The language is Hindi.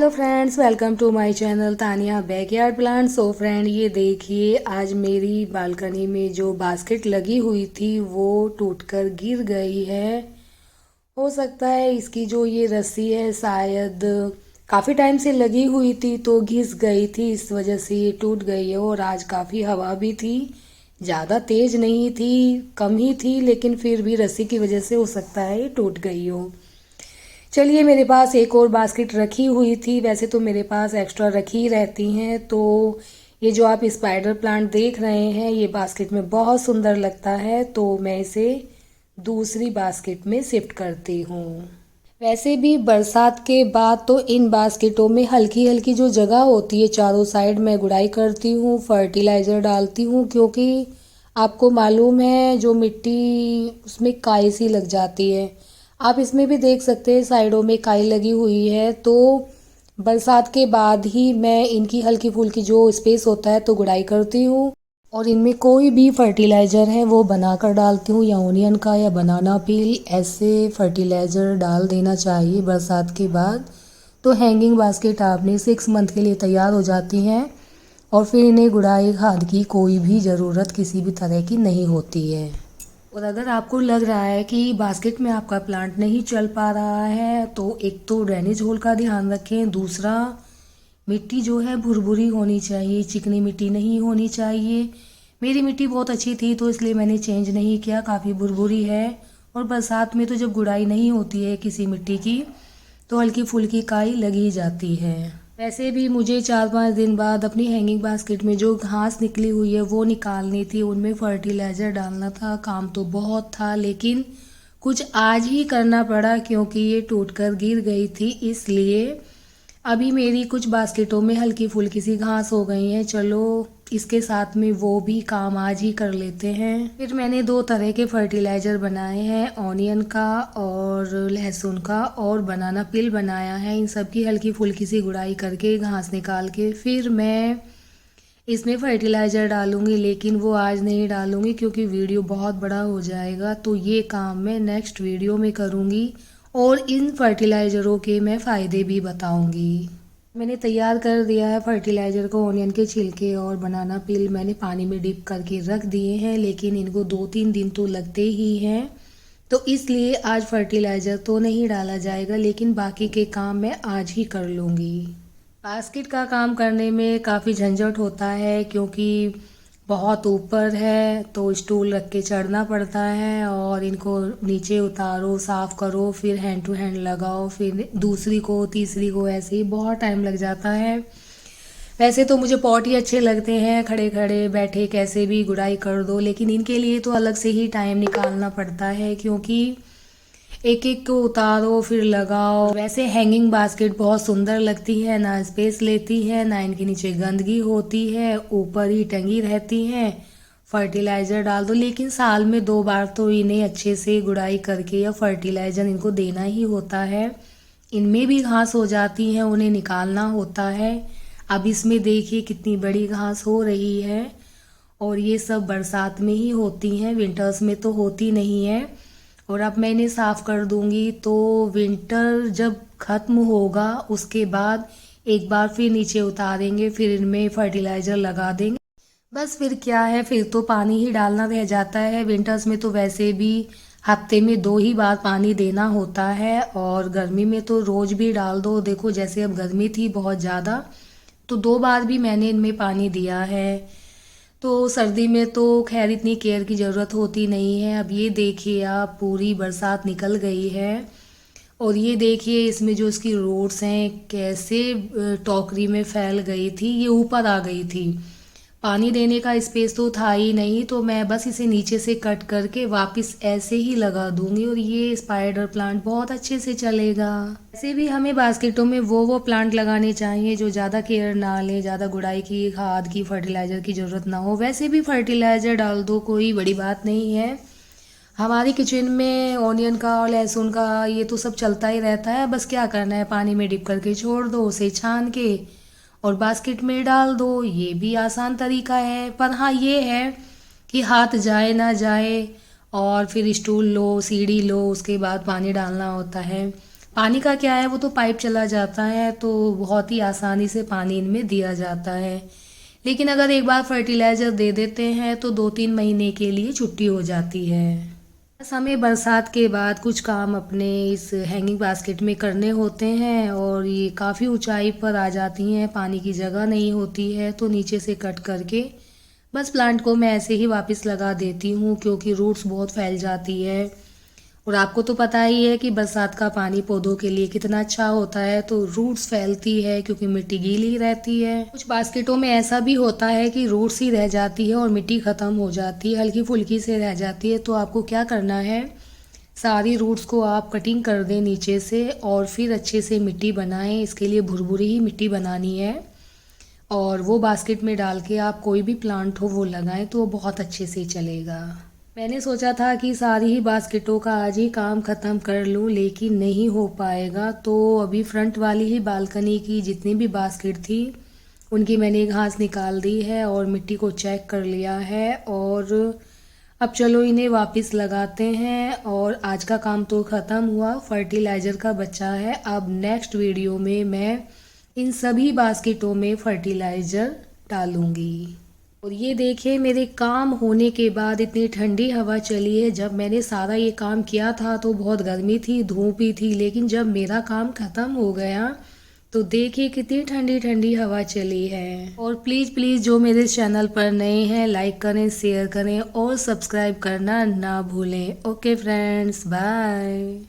Hello friends, welcome to my channel Tania backyard plant. So friend, ये देखिए आज मेरी बालकनी में जो बास्केट लगी हुई थी वो टूटकर गिर गई है। हो सकता है इसकी जो ये रस्सी है शायद काफ़ी टाइम से लगी हुई थी तो घिस गई थी, इस वजह से ये टूट गई है। और आज काफ़ी हवा भी थी, ज़्यादा तेज़ नहीं थी, कम ही थी, लेकिन फिर भी रस्सी की वजह से हो सकता है ये टूट गई हो। चलिए, मेरे पास एक और बास्केट रखी हुई थी, वैसे तो मेरे पास एक्स्ट्रा रखी रहती हैं। तो ये जो आप स्पाइडर प्लांट देख रहे हैं ये बास्केट में बहुत सुंदर लगता है, तो मैं इसे दूसरी बास्केट में शिफ्ट करती हूँ। वैसे भी बरसात के बाद तो इन बास्केटों में हल्की हल्की जो जगह होती है चारों साइड मैं गुड़ाई करती हूँ, फर्टिलाइज़र डालती हूँ, क्योंकि आपको मालूम है जो मिट्टी उसमें काई सी लग जाती है। आप इसमें भी देख सकते हैं साइडों में काई लगी हुई है। तो बरसात के बाद ही मैं इनकी हल्की फुल्की जो स्पेस होता है तो गुड़ाई करती हूँ, और इनमें कोई भी फर्टिलाइज़र है वो बनाकर डालती हूँ, या ओनियन का या बनाना पील, ऐसे फर्टिलाइज़र डाल देना चाहिए बरसात के बाद। तो हैंगिंग बास्केट आपने 6 मंथ के लिए तैयार हो जाती हैं, और फिर इन्हें गुड़ाई खाद की कोई भी ज़रूरत किसी भी तरह की नहीं होती है। और अगर आपको लग रहा है कि बास्केट में आपका प्लांट नहीं चल पा रहा है तो एक तो ड्रेनेज होल का ध्यान रखें, दूसरा मिट्टी जो है भुरभुरी होनी चाहिए, चिकनी मिट्टी नहीं होनी चाहिए। मेरी मिट्टी बहुत अच्छी थी तो इसलिए मैंने चेंज नहीं किया, काफ़ी भुरभुरी है। और बरसात में तो जब गुड़ाई नहीं होती है किसी मिट्टी की तो हल्की फुल्की काई लग ही जाती है। वैसे भी मुझे 4-5 दिन बाद अपनी हैंगिंग बास्केट में जो घास निकली हुई है वो निकालनी थी, उनमें फर्टिलाइज़र डालना था। काम तो बहुत था लेकिन कुछ आज ही करना पड़ा क्योंकि ये टूटकर गिर गई थी, इसलिए अभी मेरी कुछ बास्केटों में हल्की फुल्की सी घास हो गई है। चलो इसके साथ में वो भी काम आज ही कर लेते हैं। फिर मैंने 2 तरह के फर्टिलाइज़र बनाए हैं, ऑनियन का और लहसुन का, और बनाना पिल बनाया है। इन सब की हल्की फुल्की सी गुड़ाई करके घास निकाल के फिर मैं इसमें फर्टिलाइज़र डालूंगी, लेकिन वो आज नहीं डालूंगी क्योंकि वीडियो बहुत बड़ा हो जाएगा। तो ये काम मैं नेक्स्ट वीडियो में करूंगी और इन फर्टिलाइज़रों के मैं फ़ायदे भी बताऊंगी। मैंने तैयार कर दिया है फर्टिलाइज़र को, ऑनियन के छिलके और बनाना पील मैंने पानी में डिप करके रख दिए हैं, लेकिन इनको 2-3 दिन तो लगते ही हैं, तो इसलिए आज फर्टिलाइज़र तो नहीं डाला जाएगा, लेकिन बाकी के काम मैं आज ही कर लूँगी। बास्केट का काम करने में काफ़ी झंझट होता है क्योंकि बहुत ऊपर है तो स्टूल रख के चढ़ना पड़ता है, और इनको नीचे उतारो, साफ़ करो, फिर हैंड टू हैंड लगाओ, फिर दूसरी को तीसरी को, ऐसे ही बहुत टाइम लग जाता है। वैसे तो मुझे पॉट ही अच्छे लगते हैं, खड़े खड़े बैठे कैसे भी गुड़ाई कर दो, लेकिन इनके लिए तो अलग से ही टाइम निकालना पड़ता है क्योंकि एक एक को उतारो फिर लगाओ। वैसे हैंगिंग बास्केट बहुत सुंदर लगती है, ना स्पेस लेती है, ना इनके नीचे गंदगी होती है, ऊपर ही टंगी रहती हैं। फर्टिलाइज़र डाल दो, लेकिन साल में 2 बार तो इन्हें अच्छे से गुड़ाई करके या फर्टिलाइज़र इनको देना ही होता है। इनमें भी घास हो जाती है, उन्हें निकालना होता है। अब इसमें देखिए कितनी बड़ी घास हो रही है, और ये सब बरसात में ही होती हैं, विंटर्स में तो होती नहीं है। और अब मैं इन्हें साफ़ कर दूंगी तो विंटर जब ख़त्म होगा उसके बाद एक बार फिर नीचे उतारेंगे, फिर इनमें फर्टिलाइज़र लगा देंगे। बस फिर क्या है, फिर तो पानी ही डालना रह जाता है। विंटर्स में तो वैसे भी हफ्ते में 2 ही बार पानी देना होता है, और गर्मी में तो रोज़ भी डाल दो। देखो जैसे अब गर्मी थी बहुत ज़्यादा तो 2 बार भी मैंने इनमें पानी दिया है। तो सर्दी में तो खैर इतनी केयर की ज़रूरत होती नहीं है। अब ये देखिए आप, पूरी बरसात निकल गई है, और ये देखिए इसमें जो इसकी रूट्स हैं कैसे टोकरी में फैल गई थी, ये ऊपर आ गई थी। पानी देने का स्पेस तो था ही नहीं, तो मैं बस इसे नीचे से कट करके वापस ऐसे ही लगा दूंगी, और ये स्पाइडर प्लांट बहुत अच्छे से चलेगा। ऐसे भी हमें बास्केटों में वो प्लांट लगाने चाहिए जो ज़्यादा केयर ना ले, ज़्यादा गुड़ाई की, खाद की, फर्टिलाइज़र की ज़रूरत ना हो। वैसे भी फर्टिलाइज़र डाल दो, कोई बड़ी बात नहीं है। हमारी किचन में ऑनियन का और लहसुन का ये तो सब चलता ही रहता है, बस क्या करना है, पानी में डिप करके छोड़ दो, उसे छान के और बास्केट में डाल दो। ये भी आसान तरीका है, पर हाँ ये है कि हाथ जाए ना जाए, और फिर स्टूल लो, सीढ़ी लो, उसके बाद पानी डालना होता है। पानी का क्या है, वो तो पाइप चला जाता है तो बहुत ही आसानी से पानी इनमें दिया जाता है। लेकिन अगर एक बार फर्टिलाइज़र दे देते हैं तो 2-3 महीने के लिए छुट्टी हो जाती है। बस हमें बरसात के बाद कुछ काम अपने इस हैंगिंग बास्केट में करने होते हैं और ये काफ़ी ऊंचाई पर आ जाती हैं, पानी की जगह नहीं होती है तो नीचे से कट करके बस प्लांट को मैं ऐसे ही वापस लगा देती हूँ, क्योंकि रूट्स बहुत फैल जाती है। और आपको तो पता ही है कि बरसात का पानी पौधों के लिए कितना अच्छा होता है, तो रूट्स फैलती है क्योंकि मिट्टी गीली रहती है। कुछ बास्केटों में ऐसा भी होता है कि रूट्स ही रह जाती है और मिट्टी ख़त्म हो जाती है, हल्की फुल्की से रह जाती है। तो आपको क्या करना है, सारी रूट्स को आप कटिंग कर दें नीचे से और फिर अच्छे से मिट्टी बनाएं। इसके लिए भुरभुरी ही मिट्टी बनानी है और वो बास्केट में डाल के आप कोई भी प्लांट हो वो लगाएं तो वो बहुत अच्छे से चलेगा। मैंने सोचा था कि सारी ही बास्केटों का आज ही काम ख़त्म कर लूँ, लेकिन नहीं हो पाएगा। तो अभी फ्रंट वाली ही बालकनी की जितनी भी बास्केट थी उनकी मैंने घास निकाल दी है और मिट्टी को चेक कर लिया है। और अब चलो इन्हें वापस लगाते हैं और आज का काम तो ख़त्म हुआ, फर्टिलाइज़र का बचा है। अब नेक्स्ट वीडियो में मैं इन सभी बास्केटों में फर्टिलाइज़र डालूंगी। और ये देखिए, मेरे काम होने के बाद इतनी ठंडी हवा चली है। जब मैंने सारा ये काम किया था तो बहुत गर्मी थी, धूप ही थी, लेकिन जब मेरा काम ख़त्म हो गया तो देखिए कितनी ठंडी ठंडी हवा चली है। और प्लीज़ प्लीज़ जो मेरे चैनल पर नए हैं लाइक करें, शेयर करें और सब्सक्राइब करना ना भूलें। Okay friends, bye.